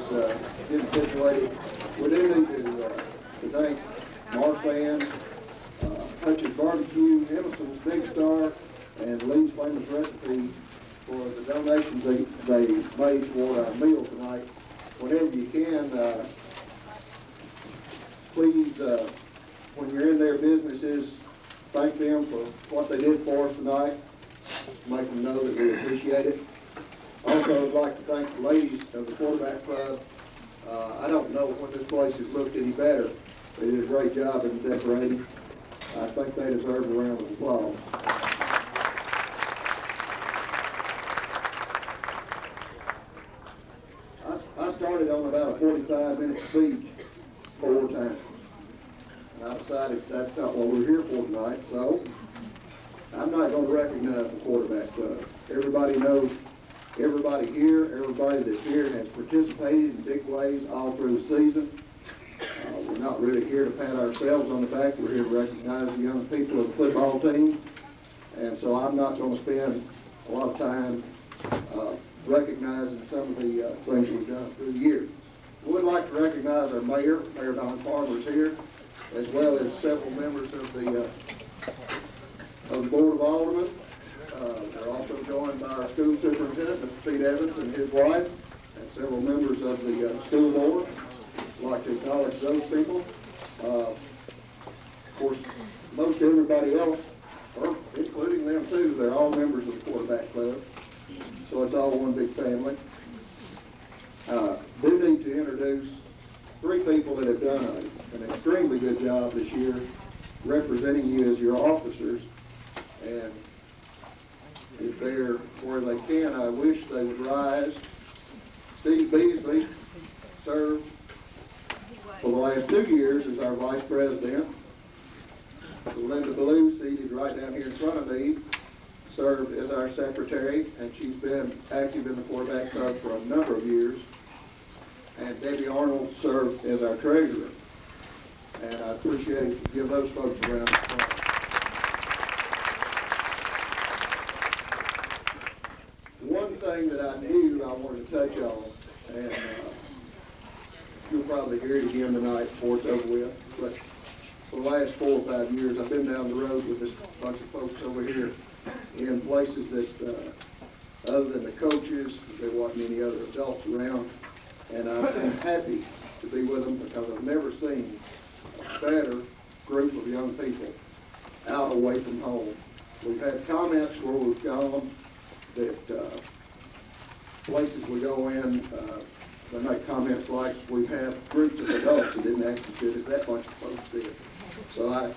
getting situated. We do need to thank Marcellus, Hutch's Barbecue, Emerson's Big Star, and Lee's Famous Recipe for the donations they made toward our meal tonight. Whenever you can, please, when you're in their businesses, thank them for what they did for us tonight. Make them know that we appreciate it. Also, I'd like to thank the ladies of the quarterback club. I don't know when this place has looked any better. They did a great job in the decorating. I think they deserve a round of applause. I started on about a 45-minute speech 4 times. And I decided that's not what we're here for tonight, so I'm not going to recognize the quarterback club. Everybody knows, everybody here, everybody that's here has participated in big ways all through the season. We're not really here to pat ourselves on the back. We're here to recognize the young people of the football team. And so I'm not going to spend a lot of time recognizing some of the things we've done through the year. We would like to recognize our mayor, Mayor Donnie is here, as well as several members of the Board of Aldermen. They're also joined by our school superintendent, Mr. Pete Evans, and his wife, and several members of the school board. I'd like to acknowledge those people. Of course, most everybody else, or including them too, they're all members of the quarterback club. So it's all one big family. Do need to introduce 3 people that have done an extremely good job this year representing you as your officers. And if they're where they can, I wish they would rise. Steve Beasley served for the last 2 years as our vice president. Linda Belew, seated right down here in front of me, served as our secretary, and she's been active in the quarterback club for a number of years. And Debbie Arnold served as our treasurer. And I appreciate it to give those folks a round of applause. One thing that I knew I wanted to touch on, and you'll probably hear it again tonight before it's over with, but for the last 4 or 5 years, I've been down the road with this bunch of folks over here in places that, other than the coaches, there wasn't any other adults around. And I've been happy to be with them because I've never seen a better group of young people out away from home. We've had comments where we've gone that places we go in, they make comments like we have groups of adults that didn't act as good as that bunch of folks did. So I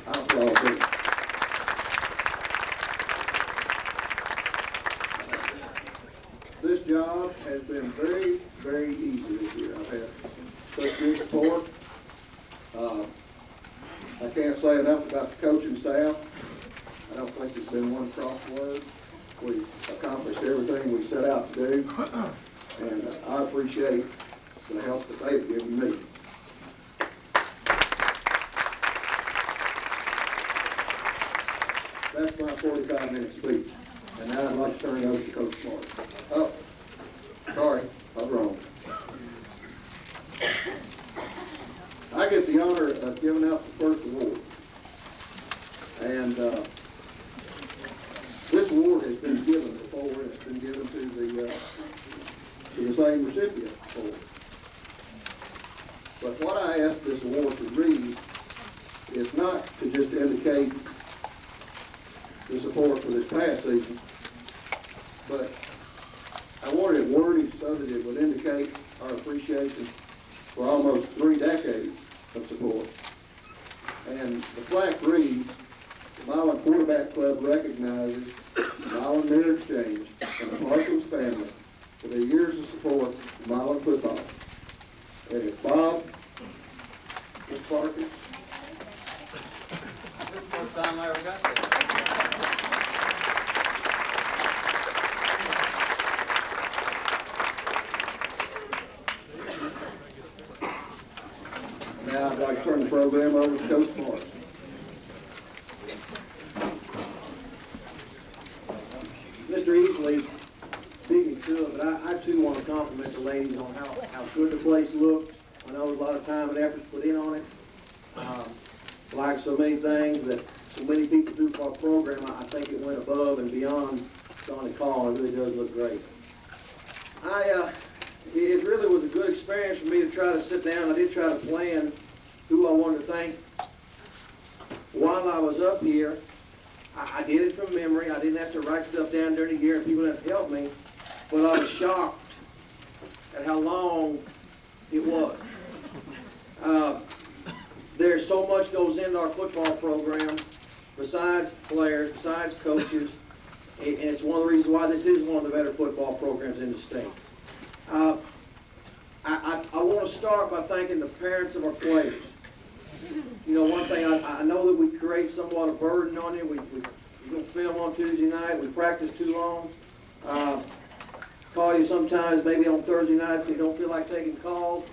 applaud them. This job has been very, very easy this year. I've had such good support. I can't say enough about the coaching staff. I don't think there's been one cross word. We accomplished everything we set out to do, and I appreciate the help that they've given me. That's my 45-minute speech, and now I'd like to turn it over to Coach Martin. Oh, sorry, I was wrong. I get the honor of giving out the first award, and this award has been given before. It's been given to the same recipient before. But what I asked this award to read is not to just indicate the support for this past season, but I wanted it worded so that it would indicate our appreciation for almost 3 decades of support. And the plaque reads, the Milan Quarterback Club recognizes the Milan Mirror Exchange and the Parkins family for their years of support of Milan football. And if Bob, Ms. Parkins. This is the first time I ever got there. Now I'd like to turn the program over to Coach Morris. Mr. Easley beat me to it, but I too want to compliment the ladies on how good the place looked. I know there's a lot of time and effort put in on it. Like so many things that so many people do for our program, I think it went above and beyond Donnie calling. It really does look great. It really was a good experience for me to try to sit down. I did try to plan who I wanted to thank while I was up here. I did it from memory. I didn't have to write stuff down during the year and people didn't help me. But I was shocked at how long it was. There's so much goes into our football program, besides players, besides coaches, and it's one of the reasons why this is one of the better football programs in the state. I want to start by thanking the parents of our players. You know, one thing, I know that we create somewhat a burden on you. We don't film on Tuesday night. We practice too long. Call you sometimes, maybe on Thursday nights, we don't feel like taking calls.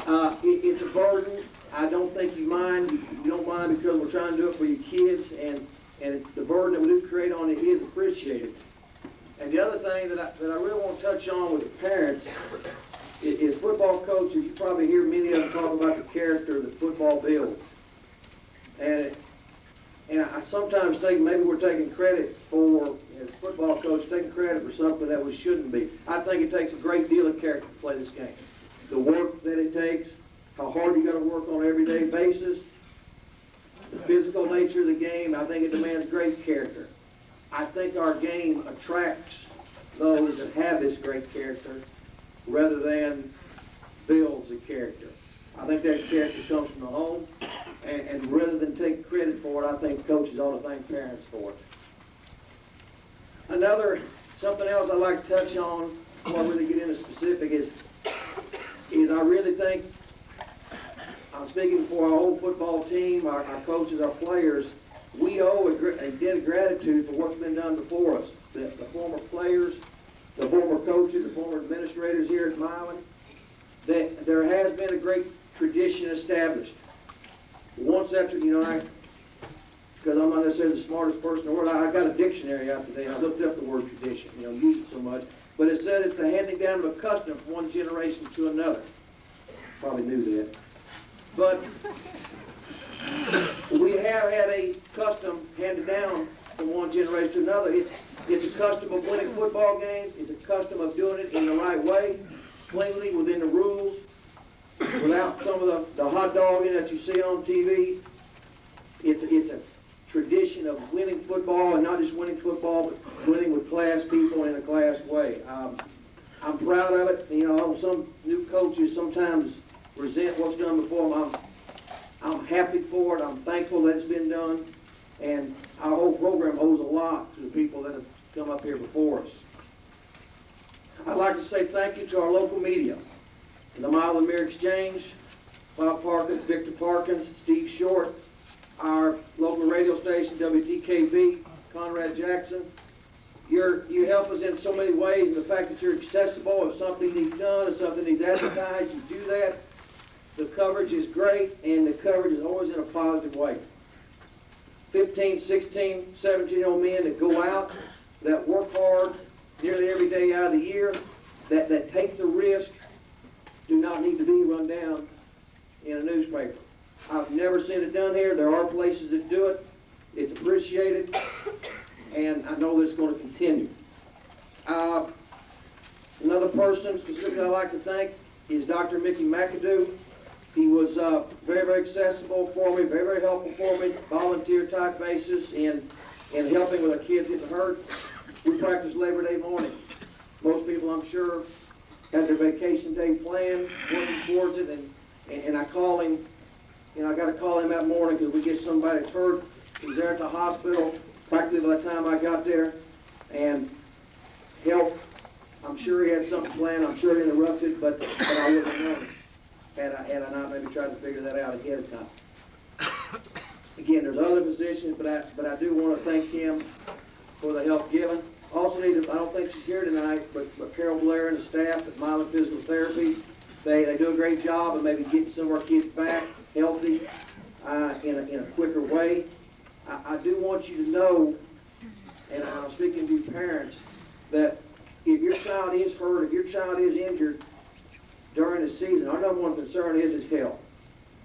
It's a burden. I don't think you mind. You don't mind because we're trying to do it for your kids, and the burden that we do create on you is appreciated. And the other thing that I really want to touch on with the parents is football coaches. You probably hear many of them talk about the character that football builds. And I sometimes think maybe we're taking credit for, as football coaches, taking credit for something that we shouldn't be. I think it takes a great deal of character to play this game. The work that it takes, how hard you got to work on an everyday basis, the physical nature of the game, I think it demands great character. I think our game attracts those that have this great character rather than builds a character. I think that character comes from the home, and rather than take credit for it, I think coaches ought to thank parents for it. Something else I'd like to touch on before I really get into specific is I really think, I'm speaking for our whole football team, our coaches, our players, we owe a debt of gratitude for what's been done before us. The former players, the former coaches, the former administrators here at Milan, that there has been a great tradition established. Once after, because I'm not necessarily the smartest person in the world, I got a dictionary out today, and I looked up the word tradition, use it so much. But it said it's the handing down of a custom from one generation to another. Probably knew that. But we have had a custom handed down from one generation to another. It's a custom of winning football games. It's a custom of doing it in the right way, cleanly, within the rules, without some of the hot dogging that you see on TV. It's a tradition of winning football, and not just winning football, but winning with class people in a class way. I'm proud of it. Some new coaches sometimes resent what's done before them. I'm happy for it. I'm thankful that it's been done. And our whole program owes a lot to the people that have come up here before us. I'd like to say thank you to our local media, the Milan Mirror Exchange, Bob Parkins, Victor Parkins, Steve Short, our local radio station, WTKB, Conrad Jackson. You help us in so many ways, and the fact that you're accessible, if something needs done, if something needs advertised, you do that. The coverage is great, and the coverage is always in a positive way. 15, 16, 17-year-old men that go out, that work hard nearly every day out of the year, that take the risk, do not need to be run down in a newspaper. I've never seen it done here. There are places that do it. It's appreciated, and I know that it's going to continue. Another person specifically I'd like to thank is Dr. Mickey McAdoo. He was very, very accessible for me, very, very helpful for me, volunteer type basis in helping with our kids getting hurt. We practice Labor Day morning. Most people, I'm sure, have their vacation day planned, working towards it, and I call him, I got to call him that morning because we get somebody that's hurt. He's there at the hospital practically by the time I got there, and help. I'm sure he had something planned. I'm sure he interrupted, but I wouldn't have known. Had I not maybe tried to figure that out ahead of time. Again, there's other positions, but I do want to thank him for the help given. Also need to, I don't think she's here tonight, but Carol Blair and the staff at Milan Physical Therapy, they do a great job of maybe getting some of our kids back healthy in a quicker way. I do want you to know, and I'm speaking to you parents, that if your child child is hurt, if your child is injured during the season, our number one concern is his health.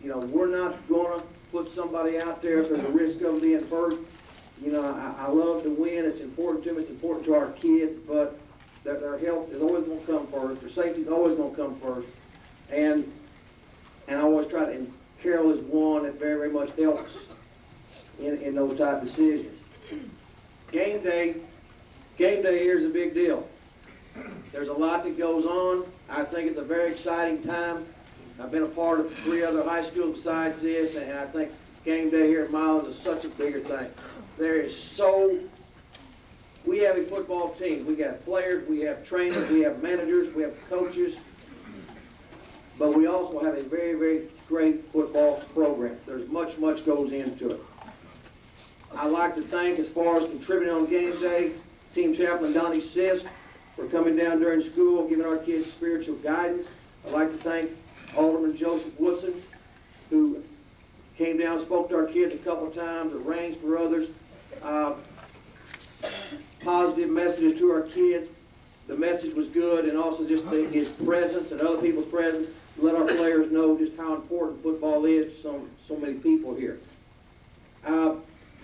You know, we're not gonna put somebody out there if there's a risk of being hurt. You know, I love to win, it's important to me, it's important to our kids, but their health is always gonna come first, their safety is always gonna come first. And I always try to, and Carol is one that very, very much helps in those type of decisions. Game day here is a big deal. There's a lot that goes on. I think it's a very exciting time. I've been a part of 3 other high schools besides this, and I think game day here at Milan is such a bigger thing. We have a football team. We got players, we have trainers, we have managers, we have coaches, but we also have a very, very great football program. There's much goes into it. I'd like to thank, as far as contributing on game day, Team Chaplain Donnie Sisk for coming down during school, giving our kids spiritual guidance. I'd like to thank Alderman Joseph Woodson, who came down and spoke to our kids a couple of times, arranged for others. Positive messages to our kids. The message was good, and also just his presence and other people's presence to let our players know just how important football is to so many people here.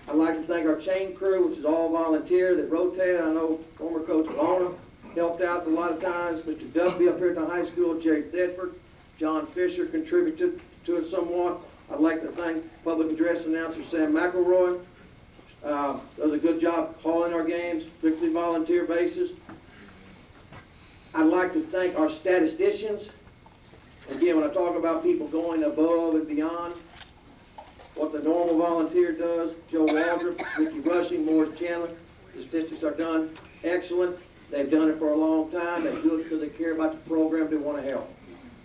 I'd like to thank our chain crew, which is all volunteer that rotated. I know former Coach Lona helped out a lot of times. Mr. Dusby up here at the high school, Jerry Thedford, John Fisher contributed to it somewhat. I'd like to thank public address announcer Sam McElroy. Does a good job calling our games, strictly volunteer basis. I'd like to thank our statisticians. Again, when I talk about people going above and beyond what the normal volunteer does, Joe Waldrop, Ricky Rushing, Morris Chandler, the statistics are done excellent. They've done it for a long time. They do it because they care about the program, they want to help.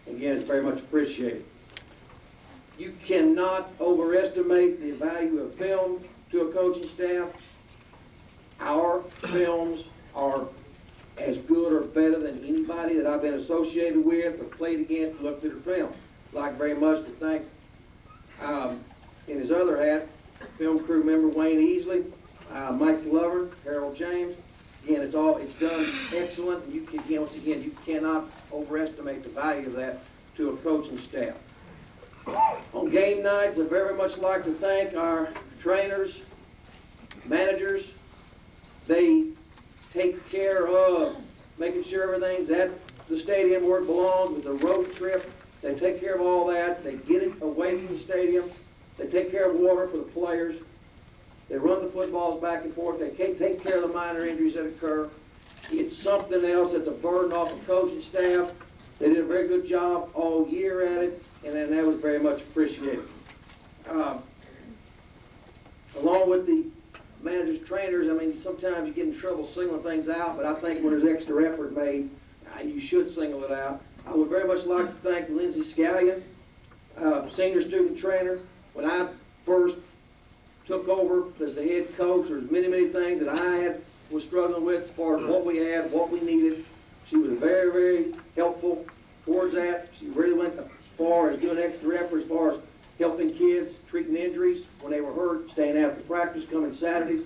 Again, it's very much appreciated. You cannot overestimate the value of film to a coaching staff. Our films are as good or better than anybody that I've been associated with or played against looked at their film. I'd like very much to thank, in his other hat, film crew member Wayne Easley, Mike Glover, Harold James. Again, it's done excellent. Once again, you cannot overestimate the value of that to a coaching staff. On game nights, I'd very much like to thank our trainers, managers. They take care of making sure everything's at the stadium where it belongs with the road trip. They take care of all that. They get it away from the stadium. They take care of water for the players. They run the footballs back and forth. They take care of the minor injuries that occur. It's something else that's a burden off the coaching staff. They did a very good job all year at it, and then that was very much appreciated. Along with the managers, trainers, I mean, sometimes you get in trouble singling things out, but I think when there's extra effort made, you should single it out. I would very much like to thank Lindsay Skallion, senior student trainer. When I first took over as the head coach, there's many things that I was struggling with as far as what we had, what we needed. She was very, very helpful towards that. She really went as far as doing extra effort as far as helping kids, treating injuries when they were hurt, staying after practice, coming Saturdays.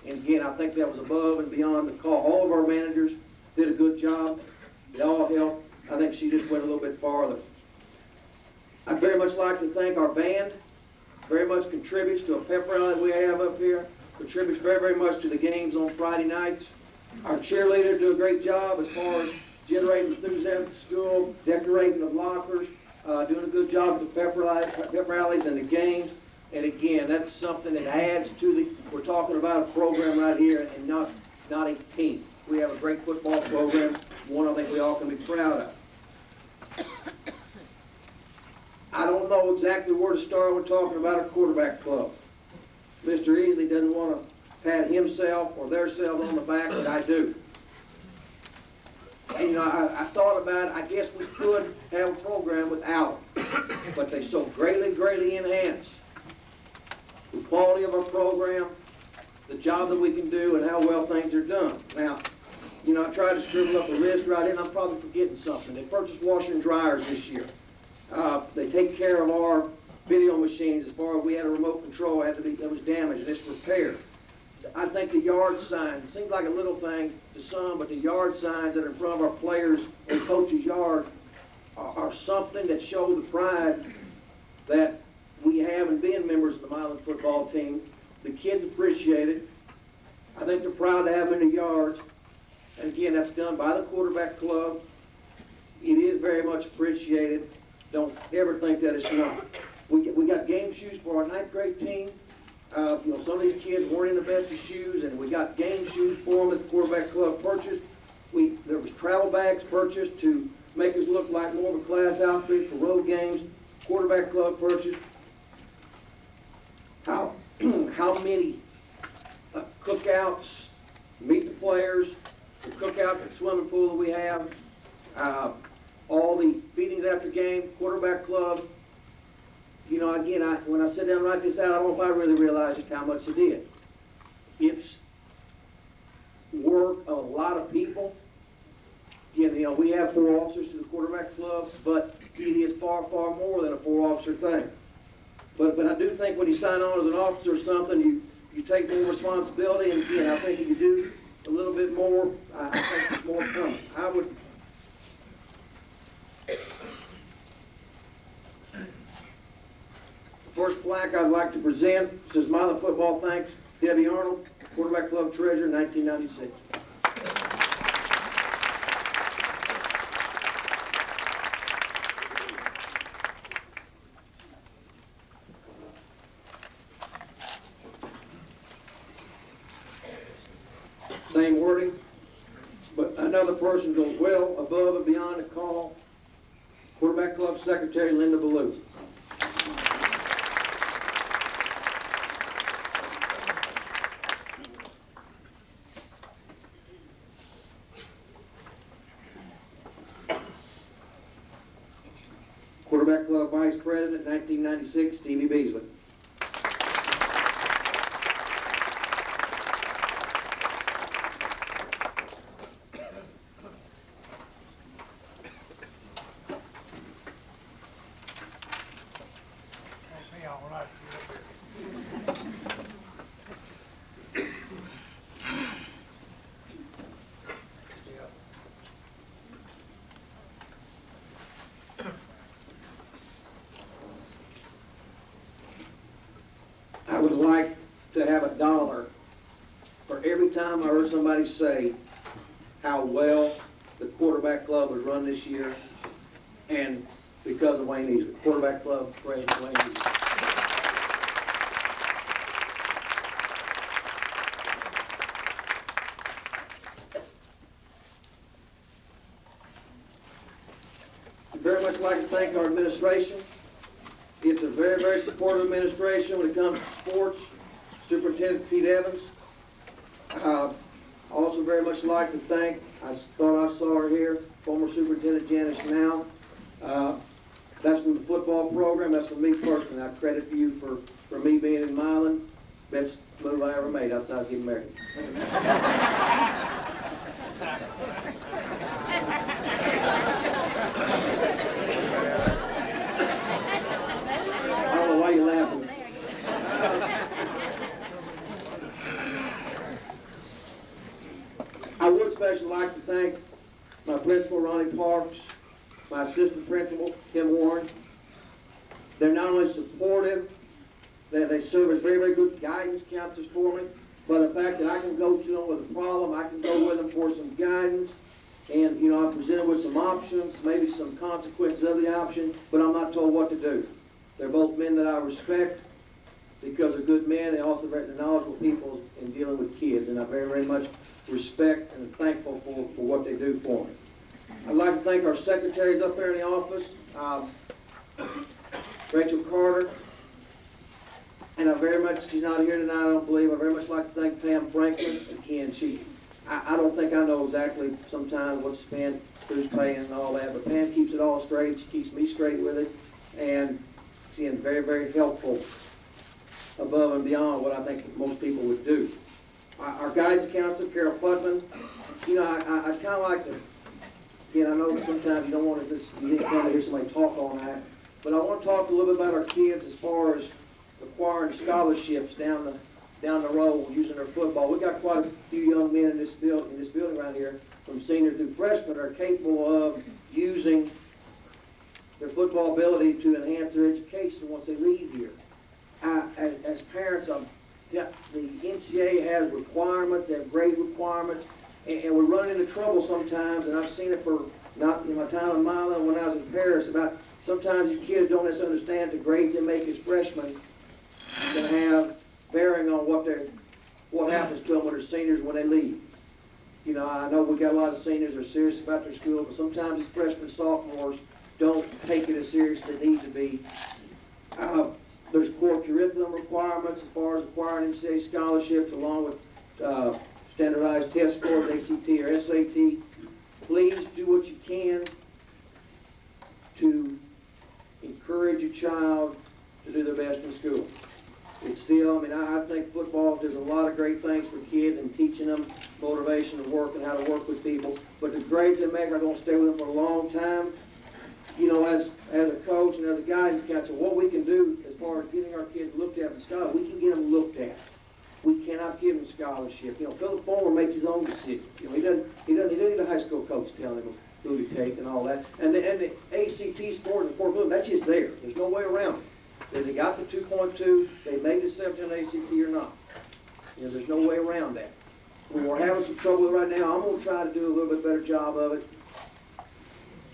And again, I think that was above and beyond the call. All of our managers did a good job. They all helped. I think she just went a little bit farther. I'd very much like to thank our band. Very much contributes to a pep rally that we have up here. Contributes very, very much to the games on Friday nights. Our cheerleaders do a great job as far as generating enthusiasm at school, decorating the lockers, doing a good job with the pep rallies and the games. And again, that's something that adds to we're talking about a program right here and not a team. We have a great football program, one I think we all can be proud of. I don't know exactly where to start. We're talking about our quarterback club. Mr. Easley doesn't want to pat himself or theirselves on the back, but I do. And, I thought about it. I guess we could have a program without them, but they so greatly enhance the quality of our program, the job that we can do, and how well things are done. Now, I tried to scribble up a list right here, and I'm probably forgetting something. They purchased washer and dryers this year. They take care of our video machines as far as we had a remote control that was damaged and it's repaired. I think the yard signs, seems like a little thing to some, but the yard signs that are in front of our players and coaches' yard are something that show the pride that we have in being members of the Milan football team. The kids appreciate it. I think they're proud to have them in the yards. And again, that's done by the quarterback club. It is very much appreciated. Don't ever think that it's not. We got game shoes for our 9th grade team. Some of these kids weren't in the best of shoes, and we got game shoes for them that the quarterback club purchased. There was travel bags purchased to make us look like more of a class outfit for road games. Quarterback club purchased. How many cookouts, meet the players, the cookout at the swimming pool that we have, all the feedings after game, quarterback club. Again, when I sit down and write this out, I don't know if I really realized just how much it did. It's work of a lot of people. Again, we have 4 officers to the quarterback club, but it is far, far more than a 4-officer thing. But I do think when you sign on as an officer or something, you take more responsibility, and again, I think if you do a little bit more, I think there's more coming. The first plaque I'd like to present says Milan Football thanks Debbie Arnold, Quarterback Club Treasurer, 1996. Same wording, but another person goes well above and beyond the call. Quarterback Club Secretary Linda Belew. Quarterback Club Vice President, 1996, Stevie Beasley. I would like to have $1 for every time I heard somebody say how well the quarterback club was run this year, and because of Wayne Easley. Quarterback club, President Wayne Easley. I'd very much like to thank our administration. It's a very, very supportive administration when it comes to sports. Superintendent Pete Evans. I also very much like to thank, I thought I saw her here, former Superintendent Jana. That's from the football program. That's from me personally. I credit you for me being in Milan. Best move I ever made outside of getting married. I don't know why you're laughing. I would especially like to thank my principal, Ronnie Parks, my assistant principal, Tim Warren. They're not only supportive, they serve as very, very good guidance counselors for me, but the fact that I can go to them with a problem, I can go with them for some guidance, and, you know, I'm presented with some options, maybe some consequences of the option, but I'm not told what to do. They're both men that I respect because they're good men. They also are knowledgeable people in dealing with kids, and I very, very much respect and am thankful for what they do for me. I'd like to thank our secretaries up there in the office, Rachel Carter, and I very much, she's not here tonight, I don't believe. I very much like to thank Pam Franklin. Again, I don't think I know exactly sometimes what's spent, who's paying and all that, but Pam keeps it all straight. She keeps me straight with it, and she's very, very helpful above and beyond what I think most people would do. Our guidance counselor, Carol Putman, you know, I kind of like to, again, I know sometimes you don't want to just, you didn't want to hear somebody talk all night, but I want to talk a little bit about our kids as far as acquiring scholarships down down the road using their football. We got quite a few young men in this building right here, from senior through freshman, are capable of using their football ability to enhance their education once they leave here. As parents, the NCAA has requirements, they have grade requirements, and we're running into trouble sometimes, and I've seen it for not in my time in Milan when I was in Paris, about sometimes these kids don't necessarily understand the grades they make as freshmen can have bearing on what happens to them when they're seniors when they leave. You know, I know we got a lot of seniors that are serious about their school, but sometimes these freshmen, sophomores don't take it as serious as they need to be. There's core curriculum requirements as far as acquiring NCAA scholarships, along with standardized test scores, ACT or SAT. Please do what you can to encourage your child to do their best in school. It's still, I mean, I think football does a lot of great things for kids and teaching them motivation to work and how to work with people. But the grades they make are going to stay with them for a long time. You know, as a coach and as a guidance counselor, what we can do as far as getting our kids looked at in scholarship, we can get them looked at. We cannot give them scholarship. You know, Philip Fulmer makes his own decision. You know, he doesn't need a high school coach telling him who to take and all that. And the ACT scores in Fort Blue, that's just there. There's no way around it. If they got the 2.2, they made the 17 on ACT or not. You know, there's no way around that. We're having some trouble with it right now. I'm going to try to do a little bit better job of it.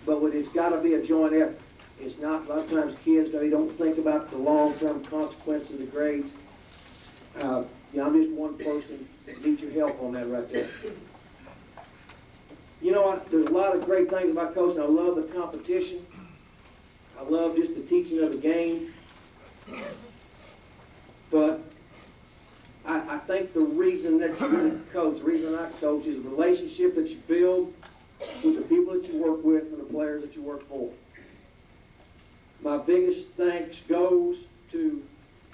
But it's got to be a joint effort. It's not, a lot of times kids, they don't think about the long-term consequences of the grades. Yeah, I'm just one person that needs your help on that right there. You know, there's a lot of great things about coaching. I love the competition. I love just the teaching of the game. But I think the reason that you really coach, the reason I coach, is the relationship that you build with the people that you work with and the players that you work for. My biggest thanks goes to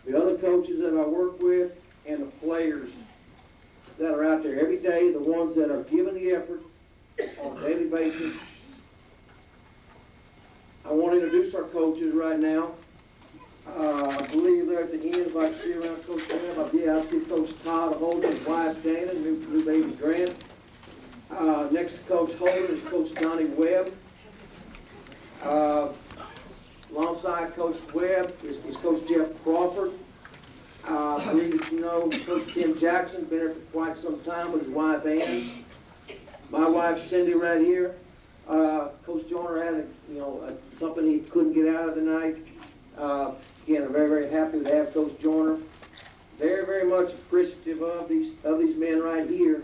the other coaches that I work with and the players that are out there every day, the ones that are giving the effort on a daily basis. I want to introduce our coaches right now. I believe they're at the end, if I can see around Coach Webb. Yeah, I see Coach Todd holding his wife, Jana, new baby Grant. Next to Coach Holden is Coach Donnie Webb. Alongside Coach Webb is Coach Jeff Crawford. I believe that you know Coach Tim Jackson, been here for quite some time with his wife Ann. My wife Cindy right here. Coach Joyner had something he couldn't get out of tonight. Again, I'm very, very happy to have Coach Joyner. Very, very much appreciative of these men right here.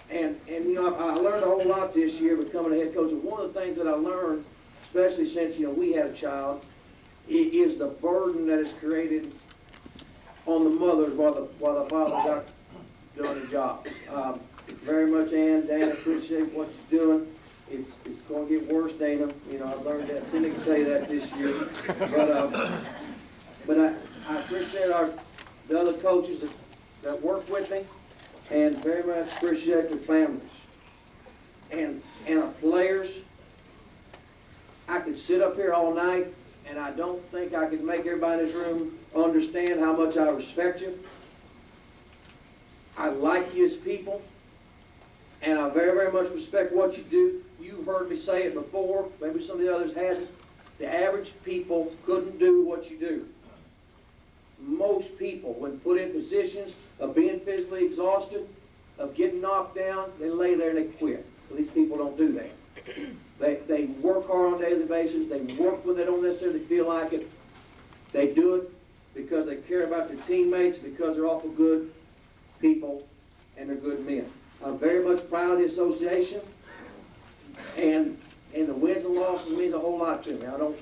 And you know, I learned a whole lot this year becoming a head coach. And one of the things that I learned, especially since we had a child, is the burden that is created on the mothers while the fathers are doing their jobs. Very much, Ann, Dan, appreciate what you're doing. It's going to get worse, Dana. You know, I've learned that. Cindy can tell you that this year. But I appreciate the other coaches that work with me, and very much appreciate their families. And our players. I could sit up here all night, and I don't think I could make everybody in this room understand how much I respect you. I like you as people, and I very, very much respect what you do. You've heard me say it before, maybe some of the others hadn't. The average people couldn't do what you do. Most people, when put in positions of being physically exhausted, of getting knocked down, they lay there and they quit. So these people don't do that. They work hard on a daily basis. They work when they don't necessarily feel like it. They do it because they care about their teammates, because they're awful good people and they're good men. I'm very much proud of the association, and the wins and losses means a whole lot to me. I don't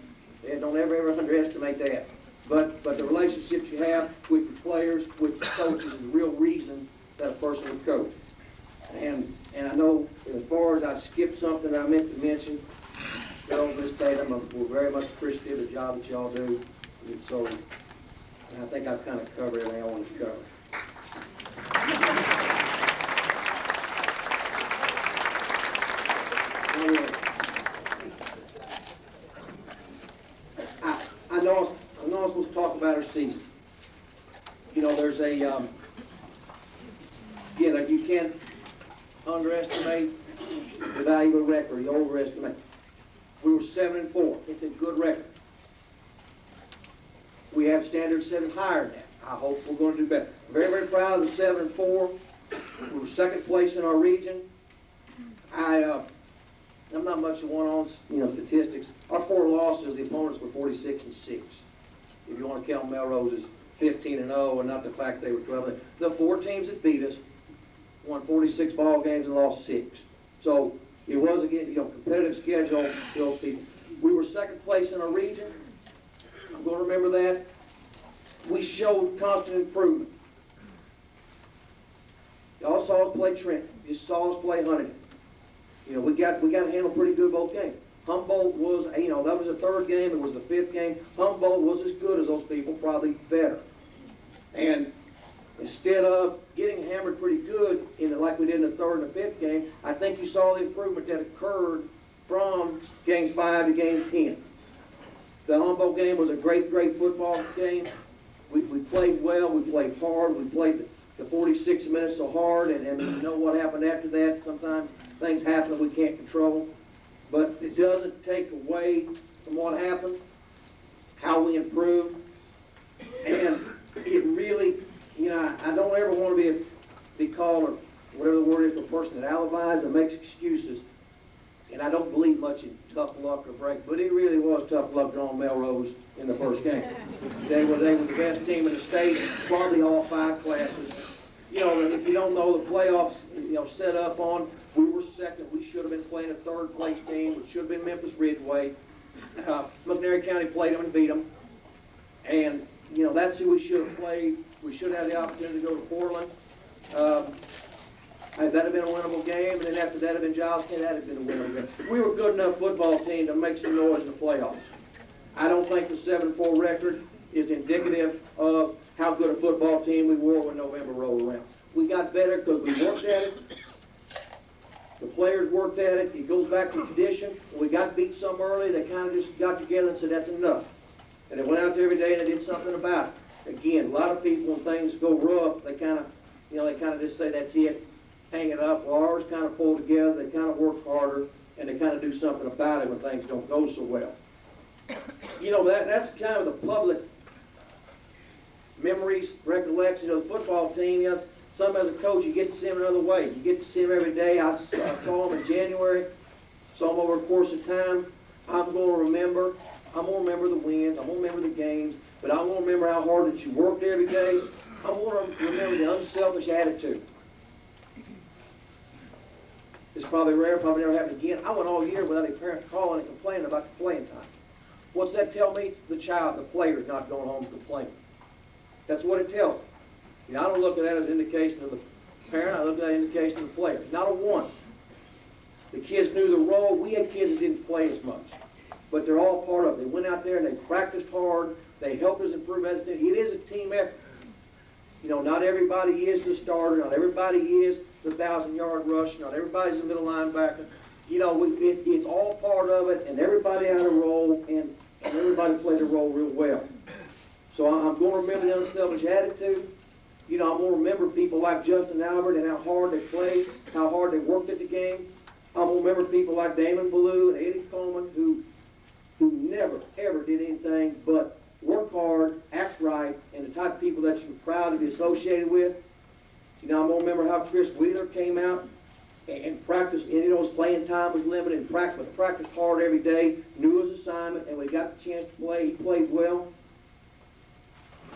ever underestimate that. But the relationships you have with the players, with the coaches, is the real reason that a person would coach. And I know as far as I skipped something I meant to mention, Miss Tatum, we're very much appreciative of the job that y'all do. And so I think I've kind of covered everything I wanted to cover. I know I'm supposed to talk about our season. You know, there's a Again, like you can't underestimate the value of a record, you overestimate. We were 7-4. It's a good record. We have standards set higher than that. I hope we're going to do better. Very, very proud of the 7-4. We were second place in our region. I'm not much of one on statistics. Our 4 losses, the opponents were 46-6. If you want to count Melrose as 15-0, and not the fact they were 12. The 4 teams that beat us won 46 ball games and lost 6. So it was again, competitive schedule to those people. We were second place in our region. I'm going to remember that. We showed constant improvement. Y'all saw us play Trenton. You saw us play Huntington. We got to handle pretty good both games. Humboldt was, that was the 3rd game. It was the 5th game. Humboldt was as good as those people, probably better. And instead of getting hammered pretty good like we did in the 3rd and the 5th game, I think you saw the improvement that occurred from games 5 to game 10. The Humboldt game was a great, great football game. We played well. We played hard. We played the 46 minutes so hard, and you know what happened after that. Sometimes things happen that we can't control. But it doesn't take away from what happened, how we improved. And it really, I don't ever want to be called, or whatever the word is, for a person that alibis and makes excuses. And I don't believe much in tough luck or break, but it really was tough luck drawing Melrose in the first game. They were the best team in the state, probably all 5 classes. If you don't know the playoffs, set up on, we were second. We should have been playing a 3rd place team, which should have been Memphis Ridgeway. McNairy County played them and beat them. And, that's who we should have played. We should have had the opportunity to go to Portland. That'd have been a winnable game, and then after that had been Giles County, that'd have been a winnable game. We were a good enough football team to make some noise in the playoffs. I don't think the 7-4 record is indicative of how good a football team we were when November rolled around. We got better because we worked at it. The players worked at it. It goes back to tradition. When we got beat some early, they kind of just got together and said, that's enough. And they went out there every day and they did something about it. Again, a lot of people, when things go rough, they kind of just say, that's it, hang it up. Well, ours kind of pull together. They kind of work harder, and they kind of do something about it when things don't go so well. That's kind of the public memories, recollections of the football team. Some as a coach, you get to see them another way. You get to see them every day. I saw them in January, saw them over the course of time. I'm going to remember the wins. I'm going to remember the games. But I'm going to remember how hard that you worked every day. I'm going to remember the unselfish attitude. It's probably rare, probably never happened again. I went all year without a parent calling and complaining about the playing time. What's that tell me? The player's not going home complaining. That's what it tells me. I don't look at that as an indication of the parent. I look at that as an indication of the player. Not a one. The kids knew the role. We had kids that didn't play as much. But they're all part of it. They went out there and they practiced hard. They helped us improve as a team. It is a team effort. Not everybody is the starter. Not everybody is the 1,000-yard rush. Not everybody's the middle linebacker. It's all part of it, and everybody had a role, and everybody played a role real well. So I'm going to remember the unselfish attitude. I'm going to remember people like Justin Albert and how hard they played, how hard they worked at the game. I'm going to remember people like Damon Belew and Eddie Coleman who never, ever did anything but work hard, act right, and the type of people that you're proud to be associated with. I'm going to remember how Kris came out and practiced, and his playing time was limited, and practiced hard every day, knew his assignment, and when he got the chance to play, he played well.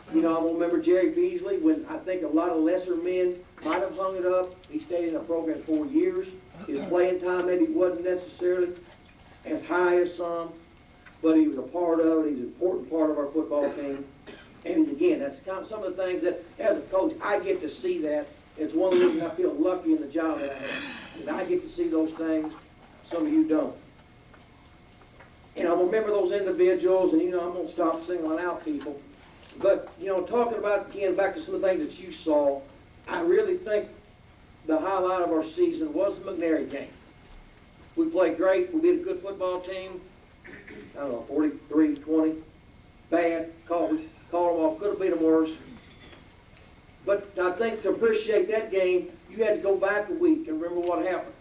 I'm going to remember Jerry Beasley, when I think a lot of lesser men might have hung it up. He stayed in the program 4 years. His playing time maybe wasn't necessarily as high as some, but he was a part of it. He's an important part of our football team. And again, that's kind of some of the things that, as a coach, I get to see that. It's one of the reasons I feel lucky in the job that I have. And I get to see those things. Some of you don't. And I remember those individuals, and I'm going to stop singling out people. But, talking about, again, back to some of the things that you saw, I really think the highlight of our season was the McNairy game. We played great. We beat a good football team. 43-20. Bad. Called them off. Could have beat them worse. But I think to appreciate that game, you had to go back a week and remember what happened.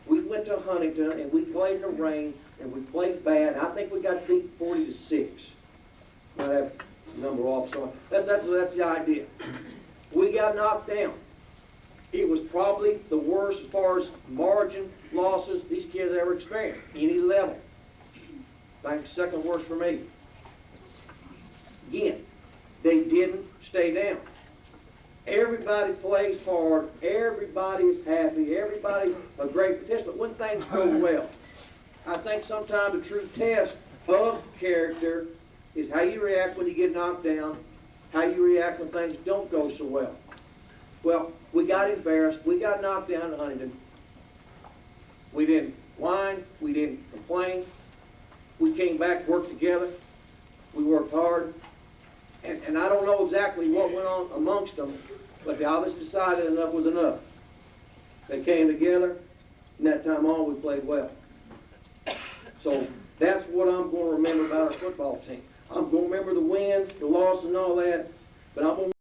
We went to Huntington and we played in the rain and we played bad. I think we got beat 40-6. Might have the number off, so that's the idea. We got knocked down. It was probably the worst as far as margin losses these kids ever experienced, any level. I think second worst for me. Again, they didn't stay down. Everybody plays hard. Everybody is happy. Everybody's a great participant when things go well. I think sometimes the true test of character is how you react when you get knocked down, how you react when things don't go so well. Well, we got embarrassed. We got knocked down to Huntington. We didn't whine. We didn't complain. We came back, worked together. We worked hard. And I don't know exactly what went on amongst them, but they obviously decided enough was enough. They came together, and that time on, we played well. So that's what I'm going to remember about our football team. I'm going to remember the wins, the losses, and all that, but I'm going to